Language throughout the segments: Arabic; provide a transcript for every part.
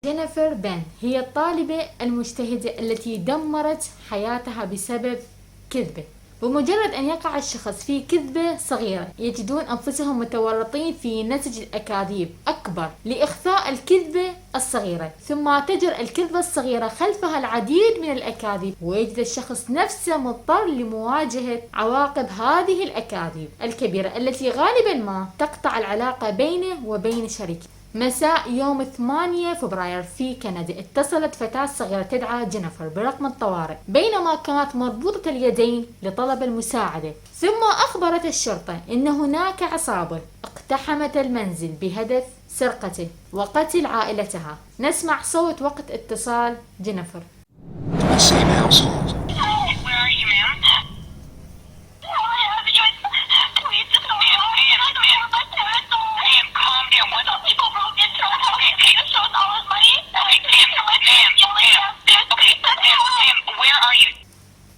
جينيفر بن هي الطالبة المجتهدة التي دمرت حياتها بسبب كذبة. بمجرد أن يقع الشخص في كذبة صغيرة يجدون أنفسهم متورطين في نسج الأكاذيب أكبر لإخفاء الكذبة الصغيرة، ثم تجر الكذبة الصغيرة خلفها العديد من الأكاذيب، ويجد الشخص نفسه مضطر لمواجهة عواقب هذه الأكاذيب الكبيرة التي غالبا ما تقطع العلاقة بينه وبين شريكه. مساء يوم 8 فبراير في كندا اتصلت فتاة صغيرة تدعى جينيفر برقم الطوارئ بينما كانت مربوطة اليدين لطلب المساعدة، ثم أخبرت الشرطة أن هناك عصابة اقتحمت المنزل بهدف سرقته وقتل عائلتها. نسمع صوت وقت اتصال جينيفر.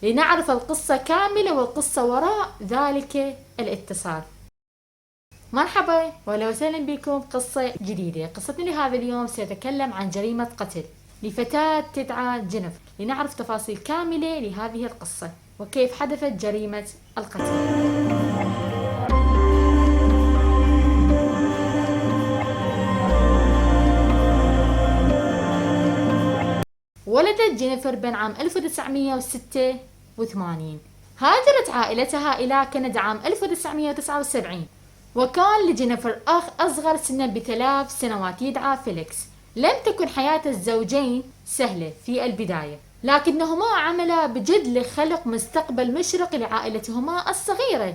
لنعرف القصة كاملة والقصة وراء ذلك الاتصال. مرحبا وأهلا وسهلا بكم قصة جديدة. قصتنا لهذا اليوم سيتكلم عن جريمة قتل لفتاة تدعى جينيفر. لنعرف تفاصيل كاملة لهذه القصة وكيف حدثت جريمة القتل. ولدت جينيفر بن عام 1986. هاجرت عائلتها إلى كندا عام 1979، وكان لجينيفر أخ أصغر سنا ب3 سنوات يدعى فيليكس. لم تكن حياة الزوجين سهلة في البداية، لكنهما عملا بجد لخلق مستقبل مشرق لعائلتهما الصغيرة،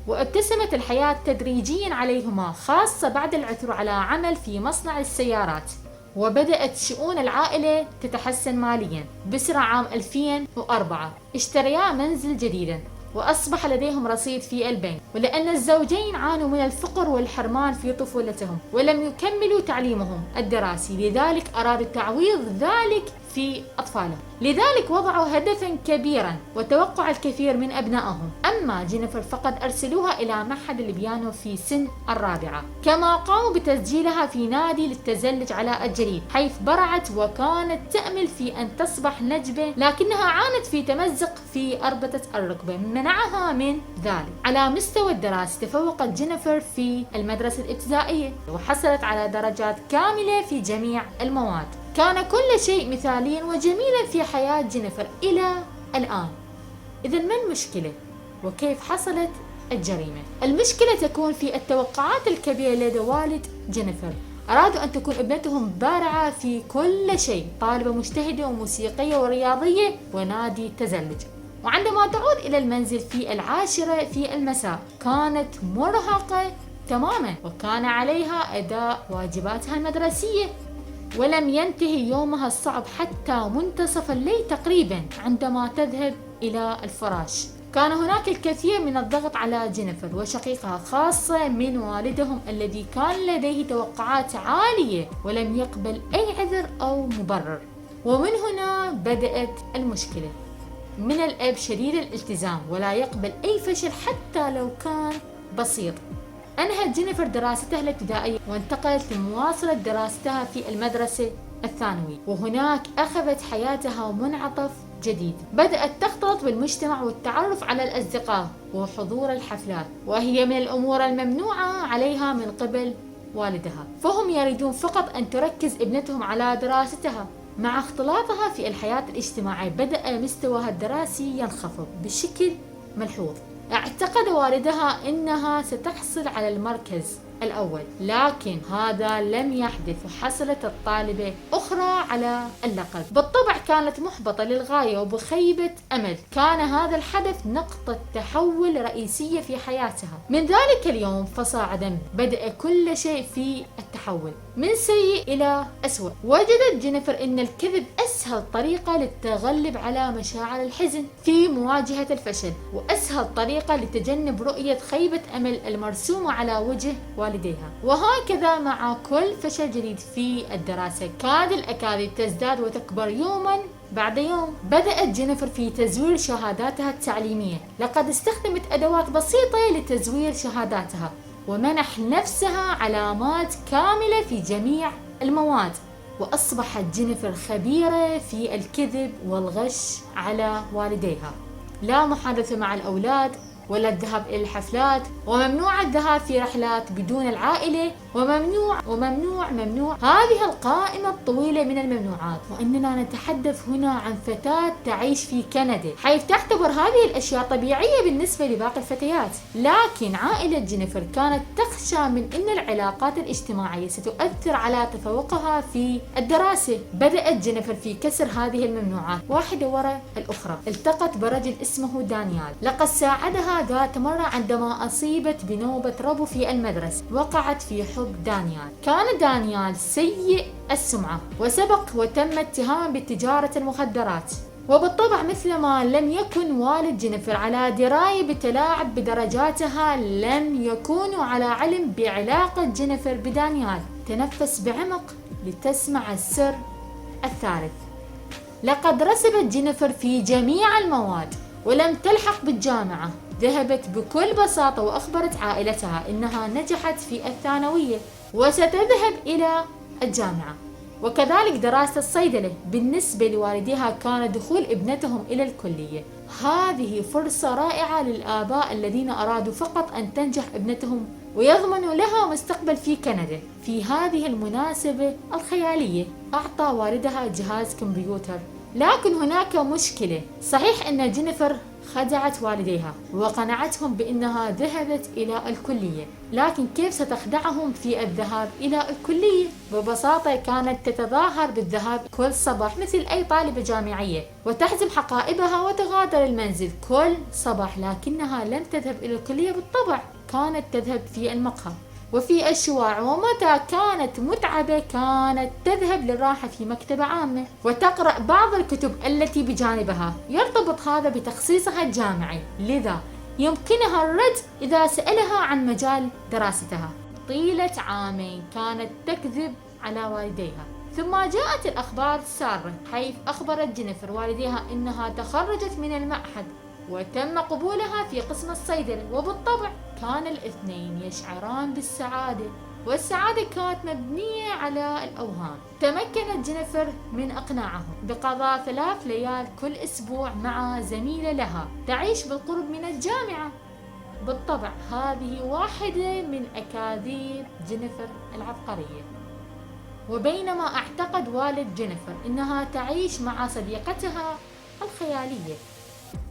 وابتسمت الحياة تدريجيا عليهما، خاصة بعد العثور على عمل في مصنع السيارات. وبدأت شؤون العائلة تتحسن ماليا. بسرعة عام 2004 اشتريا منزل جديدا وأصبح لديهم رصيد في البنك، ولأن الزوجين عانوا من الفقر والحرمان في طفولتهم ولم يكملوا تعليمهم الدراسي، لذلك أرادوا تعويض ذلك في أطفالهم. لذلك وضعوا هدفا كبيرا وتوقع الكثير من أبنائهم. أما جينيفر فقد أرسلوها إلى معهد البيانو في سن 4، كما قاموا بتسجيلها في نادي للتزلج على الجليد حيث برعت وكانت تأمل في أن تصبح نجمة، لكنها عانت في تمزق في أربطة الركبة منعها من ذلك. على مستوى الدراسة تفوقت جينيفر في المدرسة الابتدائية وحصلت على درجات كاملة في جميع المواد. كان كل شيء مثاليا وجميلا في حياة جينيفر إلى الآن. إذن ما المشكلة وكيف حصلت الجريمة؟ المشكلة تكون في التوقعات الكبيرة لدى والد جينيفر. أرادوا أن تكون ابنتهم بارعة في كل شيء، طالبة مجتهدة وموسيقية ورياضية ونادي تزلج. وعندما تعود إلى المنزل في 10 في المساء كانت مرهقة تماما، وكان عليها أداء واجباتها المدرسية. ولم ينتهي يومها الصعب حتى منتصف الليل تقريبا عندما تذهب إلى الفراش. كان هناك الكثير من الضغط على جينيفر وشقيقها، خاصة من والدهم الذي كان لديه توقعات عالية ولم يقبل أي عذر أو مبرر. ومن هنا بدأت المشكلة. من الأب شديد الالتزام ولا يقبل أي فشل حتى لو كان بسيط. أنهت جينيفر دراستها الابتدائية وانتقلت لمواصلة دراستها في المدرسة الثانوية، وهناك أخذت حياتها منعطف جديد. بدأت تختلط بالمجتمع والتعرف على الأصدقاء وحضور الحفلات، وهي من الأمور الممنوعة عليها من قبل والدها، فهم يريدون فقط أن تركز ابنتهم على دراستها. مع اختلاطها في الحياة الاجتماعية بدأ مستواها الدراسي ينخفض بشكل ملحوظ. اعتقد والدها أنها ستحصل على المركز الأول، لكن هذا لم يحدث، وحصلت الطالبة أخرى على اللقب. بالطبع كانت محبطة للغاية وبخيبة أمل. كان هذا الحدث نقطة تحول رئيسية في حياتها. من ذلك اليوم فصاعدا بدأ كل شيء في التحول من سيء إلى أسوأ. وجدت جينيفر أن الكذب أسهل طريقة للتغلب على مشاعر الحزن في مواجهة الفشل، وأسهل طريقة لتجنب رؤية خيبة أمل المرسومة على وجه والديها. وهكذا مع كل فشل جديد في الدراسة كاد الأكاذيب تزداد وتكبر يوما بعد يوم. بدأت جينيفر في تزوير شهاداتها التعليمية. لقد استخدمت أدوات بسيطة لتزوير شهاداتها ومنح نفسها علامات كاملة في جميع المواد. وأصبحت جينيفر خبيرة في الكذب والغش على والديها. لا محادثة مع الأولاد ولا الذهاب إلى الحفلات، وممنوع الذهاب في رحلات بدون العائلة، وممنوع هذه القائمة الطويلة من الممنوعات. وإننا نتحدث هنا عن فتاة تعيش في كندا، حيث تعتبر هذه الأشياء طبيعية بالنسبة لباقي الفتيات. لكن عائلة جينيفر كانت تخشى من أن العلاقات الاجتماعية ستؤثر على تفوقها في الدراسة. بدأت جينيفر في كسر هذه الممنوعات واحدة وراء الأخرى. التقت برجل اسمه دانيال، لقد ساعدها ذات مرة عندما أصيبت بنوبة ربو في المدرسة. وقعت في حب دانيال. كان دانيال سيء السمعة وسبق وتم اتهامه بتجارة المخدرات، وبالطبع مثلما لم يكن والد جينيفر على دراية بتلاعب بدرجاتها، لم يكونوا على علم بعلاقة جينيفر بدانيال. تنفس بعمق لتسمع السر الثالث. لقد رسبت جينيفر في جميع المواد ولم تلحق بالجامعة. ذهبت بكل بساطة وأخبرت عائلتها إنها نجحت في الثانوية وستذهب إلى الجامعة، وكذلك دراسة الصيدلة. بالنسبة لوالديها كان دخول ابنتهم إلى الكلية هذه فرصة رائعة للآباء الذين أرادوا فقط أن تنجح ابنتهم ويضمنوا لها مستقبل في كندا. في هذه المناسبة الخيالية أعطى والدها جهاز كمبيوتر، لكن هناك مشكلة. صحيح أن جينيفر خدعت والديها وقنعتهم بأنها ذهبت إلى الكلية، لكن كيف ستخدعهم في الذهاب إلى الكلية؟ ببساطة كانت تتظاهر بالذهاب كل صباح مثل أي طالبة جامعية، وتحزم حقائبها وتغادر المنزل كل صباح، لكنها لم تذهب إلى الكلية بالطبع. كانت تذهب في المقهى وفي الشوارع، ومتى كانت متعبة كانت تذهب للراحة في مكتبة عامة وتقرأ بعض الكتب التي بجانبها. يرتبط هذا بتخصيصها الجامعي، لذا يمكنها الرد إذا سألها عن مجال دراستها. طيلة عامين كانت تكذب على والديها، ثم جاءت الأخبار السارة، حيث أخبرت جينيفر والديها أنها تخرجت من المعهد وتم قبولها في قسم الصيدلة. وبالطبع كان الاثنين يشعران بالسعادة، والسعادة كانت مبنية على الأوهام. تمكنت جينيفر من إقناعهم بقضاء 3 ليال كل أسبوع مع زميلة لها تعيش بالقرب من الجامعة. بالطبع هذه واحدة من أكاذيب جينيفر العبقرية. وبينما اعتقد والد جينيفر أنها تعيش مع صديقتها الخيالية،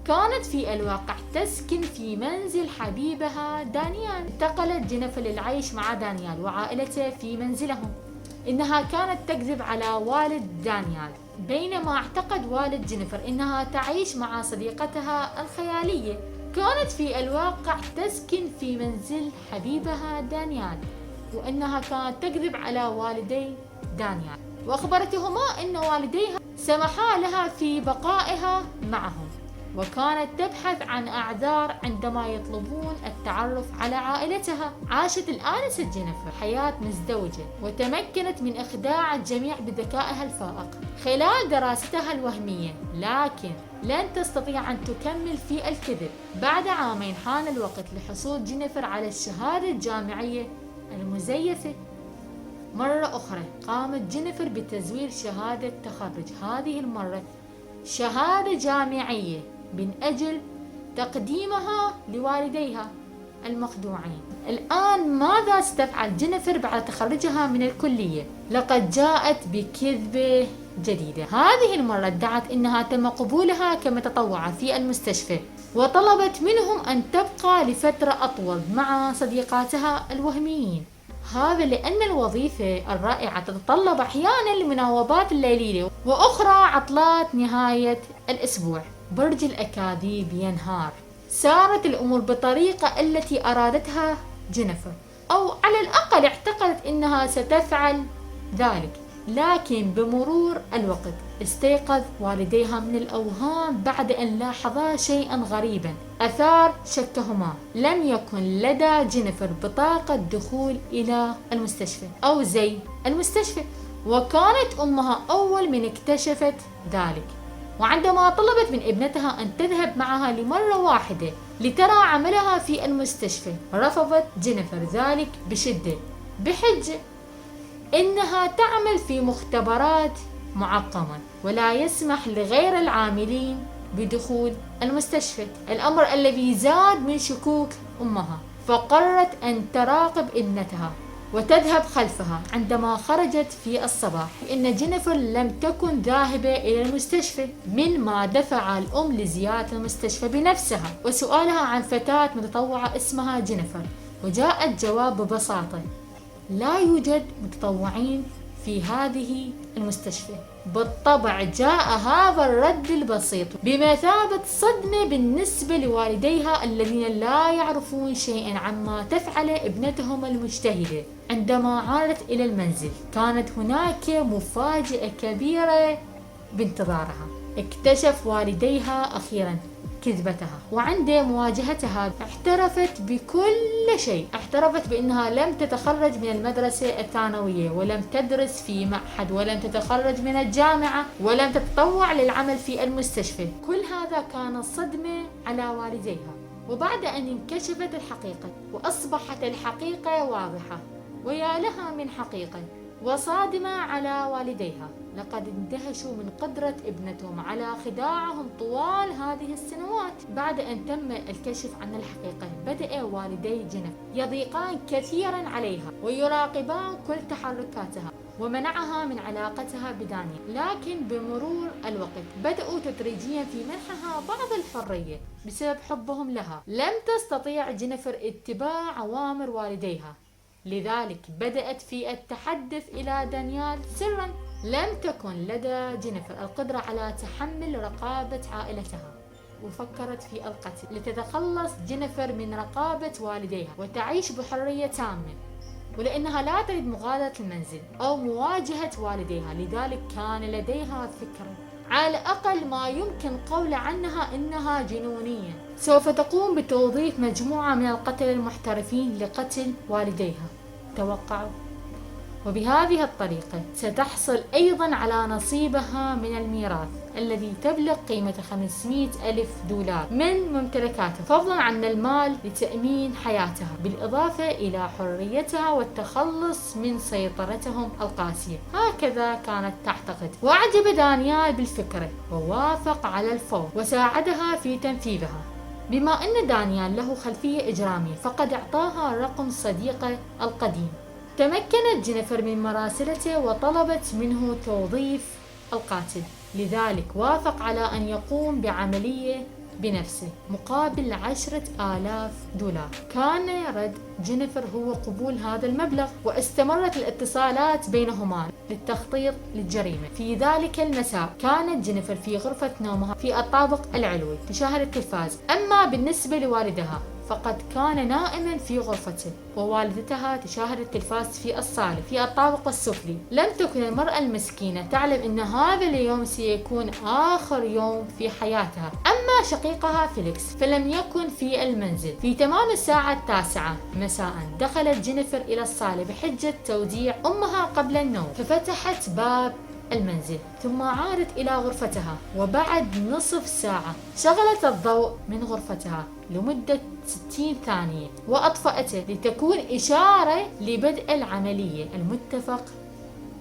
كانت في الواقع تسكن في منزل حبيبها دانيال. انتقلت جينيفر للعيش مع دانيال وعائلته في منزلهم. إنها كانت تكذب على والد دانيال، بينما اعتقد والد جينيفر إنها تعيش مع صديقتها الخيالية. كانت في الواقع تسكن في منزل حبيبها دانيال، وإنها كانت تكذب على والدي دانيال، وأخبرتهما أن والديها سمحا لها في بقائها معهم، وكانت تبحث عن أعذار عندما يطلبون التعرف على عائلتها. عاشت الآنسة جينيفر حياة مزدوجة، وتمكنت من إخداع الجميع بذكائها الفائق خلال دراستها الوهمية، لكن لن تستطيع أن تكمل في الكذب. بعد عامين حان الوقت لحصول جينيفر على الشهادة الجامعية المزيفة. مرة أخرى قامت جينيفر بتزوير شهادة تخرج، هذه المرة شهادة جامعية، من أجل تقديمها لوالديها المخدوعين. الآن ماذا ستفعل جينيفر بعد تخرجها من الكلية؟ لقد جاءت بكذبة جديدة. هذه المرة ادعت أنها تم قبولها كمتطوعة في المستشفى، وطلبت منهم أن تبقى لفترة أطول مع صديقاتها الوهميين. هذا لأن الوظيفة الرائعة تتطلب أحيانا المناوبات الليلية وأخرى عطلات نهاية الأسبوع. برج الأكاذيب ينهار. سارت الأمور بالطريقة التي أرادتها جينيفر، أو على الأقل اعتقدت أنها ستفعل ذلك، لكن بمرور الوقت استيقظ والديها من الأوهام بعد أن لاحظا شيئا غريبا أثار شكهما. لم يكن لدى جينيفر بطاقة دخول إلى المستشفى أو زي المستشفى، وكانت أمها أول من اكتشفت ذلك. وعندما طلبت من ابنتها أن تذهب معها لمرة واحدة لترى عملها في المستشفى، رفضت جينيفر ذلك بشدة بحجة إنها تعمل في مختبرات معقمة ولا يسمح لغير العاملين بدخول المستشفى، الأمر الذي زاد من شكوك أمها، فقررت أن تراقب ابنتها وتذهب خلفها. عندما خرجت في الصباح إن جينيفر لم تكن ذاهبة إلى المستشفى، مما دفع الأم لزيارة المستشفى بنفسها وسؤالها عن فتاة متطوعة اسمها جينيفر، وجاء الجواب ببساطة: لا يوجد متطوعين في هذه المستشفى. بالطبع جاء هذا الرد البسيط بمثابة صدمة بالنسبة لوالديها الذين لا يعرفون شيئا عما تفعل ابنتهم المجتهدة. عندما عادت إلى المنزل كانت هناك مفاجأة كبيرة بانتظارها. اكتشف والديها أخيرا كذبتها، وعند مواجهتها اعترفت بكل شيء. اعترفت بأنها لم تتخرج من المدرسة الثانوية، ولم تدرس في معهد، ولم تتخرج من الجامعة، ولم تتطوع للعمل في المستشفى. كل هذا كان صدمة على والديها. وبعد أن انكشفت الحقيقة وأصبحت الحقيقة واضحة، ويا لها من حقيقة وصادمة على والديها، لقد اندهشوا من قدرة ابنتهم على خداعهم طوال هذه السنوات. بعد أن تم الكشف عن الحقيقة، بدأ والدي جينيفر يضيقان كثيرا عليها ويراقبان كل تحركاتها، ومنعها من علاقتها بدانيال. لكن بمرور الوقت بدأوا تدريجيا في منحها بعض الحرية بسبب حبهم لها. لم تستطيع جينيفر اتباع أوامر والديها، لذلك بدأت في التحدث إلى دانيال سرا. لم تكن لدى جينيفر القدرة على تحمل رقابة عائلتها، وفكرت في القتل لتتخلص جينيفر من رقابة والديها وتعيش بحرية تامة، ولأنها لا تريد مغادرة المنزل أو مواجهة والديها. لذلك كان لديها فكرة، على الأقل ما يمكن قول عنها إنها جنونية، سوف تقوم بتوظيف مجموعة من القتلة المحترفين لقتل والديها. توقعوا. وبهذه الطريقة ستحصل أيضا على نصيبها من الميراث الذي تبلغ قيمة 500 ألف دولار من ممتلكاتها، فضلا عن المال لتأمين حياتها، بالإضافة إلى حريتها والتخلص من سيطرتهم القاسية. هكذا كانت تعتقد. وأعجب دانيال بالفكرة ووافق على الفور وساعدها في تنفيذها. بما أن دانيال له خلفية إجرامية، فقد أعطاها رقم صديقه القديم. تمكنت جينيفر من مراسلته وطلبت منه توظيف القاتل، لذلك وافق على أن يقوم بعملية بنفسه مقابل 10,000 دولار. كان رد جينيفر هو قبول هذا المبلغ، واستمرت الاتصالات بينهما للتخطيط للجريمة. في ذلك المساء كانت جينيفر في غرفة نومها في الطابق العلوي تشاهد التلفاز. أما بالنسبة لوالدها فقد كان نائما في غرفته، ووالدتها تشاهد التلفاز في الصالة في الطابق السفلي. لم تكن المرأة المسكينة تعلم أن هذا اليوم سيكون آخر يوم في حياتها. أما شقيقها فيليكس فلم يكن في المنزل. في تمام الساعة 9 مساء دخلت جينيفر إلى الصالة بحجة توديع أمها قبل النوم، ففتحت باب المنزل ثم عادت إلى غرفتها، وبعد نصف ساعة شغلت الضوء من غرفتها لمدة 60 ثانية وأطفأته لتكون إشارة لبدء العملية المتفق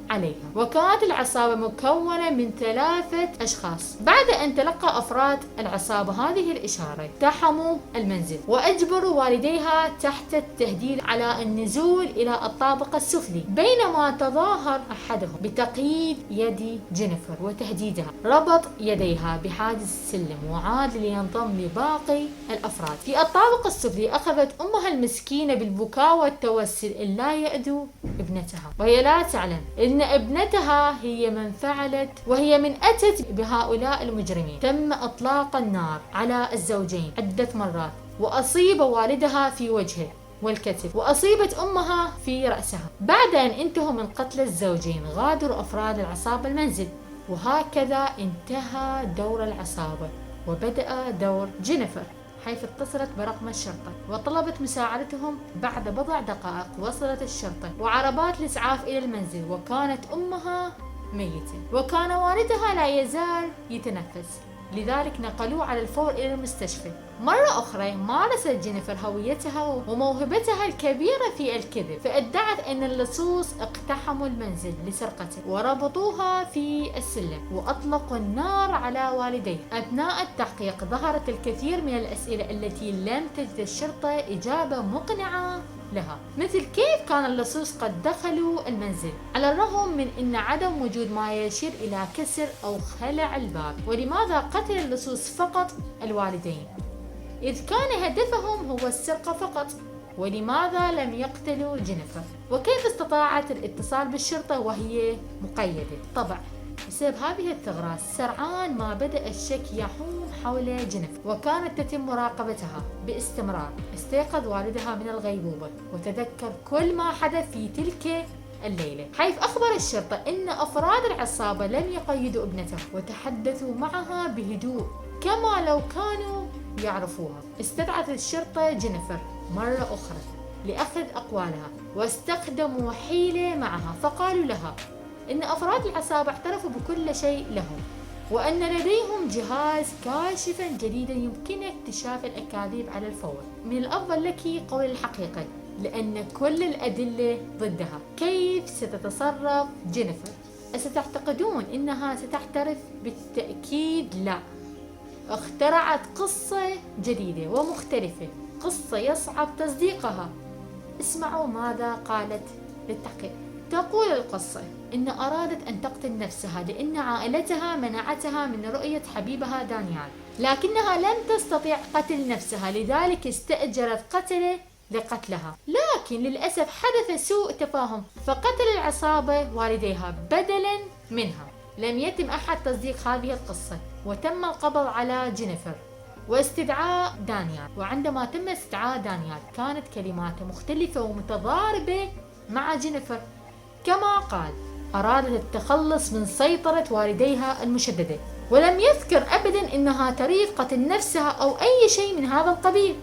عليها. وكانت العصابة مكونة من 3 أشخاص. بعد أن تلقى أفراد العصابة هذه الإشارة اقتحموا المنزل وأجبروا والديها تحت التهديد على النزول إلى الطابق السفلي، بينما تظاهر أحدهم بتقييد يد جينيفر وتهديدها. ربط يديها بحاجز السلم وعاد لينضم لباقي الأفراد. في الطابق السفلي أخذت أمها المسكينة بالبكاء والتوسل إلا يأذوا ابنتها، وهي لا تعلم إن ابنتها هي من فعلت وهي من أتت بهؤلاء المجرمين. تم إطلاق النار على الزوجين عدة مرات، وأصيب والدها في وجهه والكتف، وأصيبت أمها في رأسها. بعد أن انتهوا من قتل الزوجين غادروا أفراد العصابة المنزل، وهكذا انتهى دور العصابة وبدأ دور جينيفر، حيث اتصلت برقم الشرطة وطلبت مساعدتهم. بعد بضع دقائق وصلت الشرطة وعربات الإسعاف إلى المنزل، وكانت أمها ميتة وكان والدها لا يزال يتنفس. لذلك نقلوه على الفور إلى المستشفى. مرة أخرى مارست جينيفر هويتها وموهبتها الكبيرة في الكذب، فادعت أن اللصوص اقتحموا المنزل لسرقته وربطوها في السلم وأطلقوا النار على والديه. أثناء التحقيق ظهرت الكثير من الأسئلة التي لم تجد الشرطة إجابة مقنعة لها، مثل كيف كان اللصوص قد دخلوا المنزل على الرغم من أن عدم وجود ما يشير إلى كسر أو خلع الباب، ولماذا قتل اللصوص فقط الوالدين إذ كان هدفهم هو السرقة فقط، ولماذا لم يقتلوا جينيفر، وكيف استطاعت الاتصال بالشرطة وهي مقيدة. طبعا بسبب هذه الثغرات سرعان ما بدأ الشك يحوم حول جينيفر وكانت تتم مراقبتها باستمرار. استيقظ والدها من الغيبوبة وتذكر كل ما حدث في تلك الليلة، حيث أخبر الشرطة أن أفراد العصابة لم يقيدوا ابنته وتحدثوا معها بهدوء كما لو كانوا يعرفوها. استدعت الشرطة جينيفر مرة أخرى لأخذ أقوالها واستخدموا حيلة معها، فقالوا لها إن أفراد العصابة اعترفوا بكل شيء لهم وأن لديهم جهاز كاشفا جديدا يمكن اكتشاف الأكاذيب على الفور. من الأفضل لك قول الحقيقة لأن كل الأدلة ضدها. كيف ستتصرف جينيفر؟ أستعتقدون إنها ستحترف؟ بالتأكيد لا. اخترعت قصة جديدة ومختلفة، قصة يصعب تصديقها. اسمعوا ماذا قالت للتحقيق. تقول القصة إن أرادت أن تقتل نفسها لأن عائلتها منعتها من رؤية حبيبها دانيال، لكنها لم تستطيع قتل نفسها لذلك استأجرت قتلة لقتلها، لكن للأسف حدث سوء تفاهم فقتل العصابة والديها بدلا منها. لم يتم أحد تصديق هذه القصة وتم القبض على جينيفر واستدعاء دانيال. وعندما تم استدعاء دانيال كانت كلماته مختلفة ومتضاربة مع جينيفر، كما قال أرادت التخلص من سيطرة والديها المشددة ولم يذكر أبدا أنها تريد قتل نفسها أو أي شيء من هذا القبيل.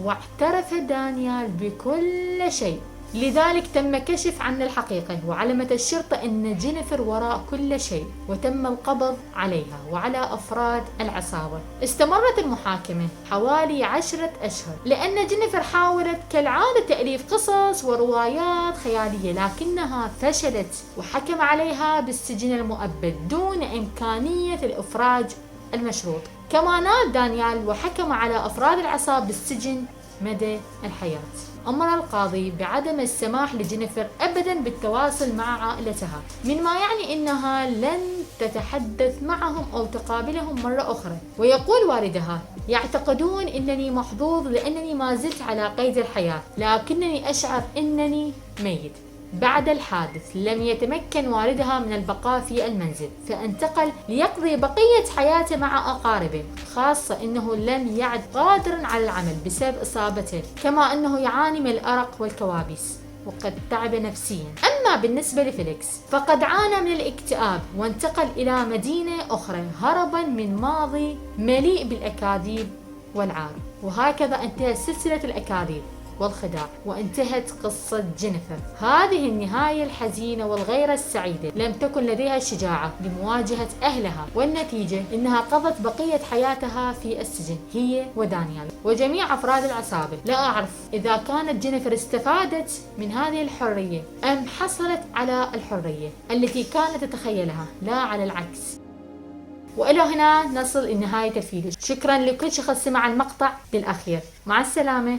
واعترف دانيال بكل شيء، لذلك تم كشف عن الحقيقة وعلمت الشرطة أن جينيفر وراء كل شيء وتم القبض عليها وعلى أفراد العصابة. استمرت المحاكمة حوالي 10 أشهر لأن جينيفر حاولت كالعادة تأليف قصص وروايات خيالية لكنها فشلت وحكم عليها بالسجن المؤبد دون إمكانية الإفراج المشروط. كما نال دانيال وحكم على أفراد العصابة بالسجن مدى الحياة. أمر القاضي بعدم السماح لجينيفر أبدا بالتواصل مع عائلتها، مما يعني أنها لن تتحدث معهم أو تقابلهم مرة أخرى. ويقول والدها يعتقدون أنني محظوظ لأنني ما زلت على قيد الحياة لكنني أشعر أنني ميت. بعد الحادث لم يتمكن والدها من البقاء في المنزل فانتقل ليقضي بقية حياته مع أقاربه، خاصة أنه لم يعد قادرا على العمل بسبب إصابته، كما أنه يعاني من الأرق والكوابيس وقد تعب نفسيا. أما بالنسبة لفيليكس فقد عانى من الاكتئاب وانتقل إلى مدينة أخرى هربا من ماضي مليء بالأكاذيب والعار. وهكذا انتهت سلسلة الأكاذيب والخداع وانتهت قصة جينيفر. هذه النهاية الحزينة والغير السعيدة. لم تكن لديها الشجاعة لمواجهة أهلها والنتيجة إنها قضت بقية حياتها في السجن هي ودانيال وجميع أفراد العصابة. لا أعرف إذا كانت جينيفر استفادت من هذه الحرية أم حصلت على الحرية التي كانت تتخيلها لا على العكس. وإلى هنا نصل لنهاية الفيديو. شكرا لكل شخص سمع المقطع للأخير. مع السلامة.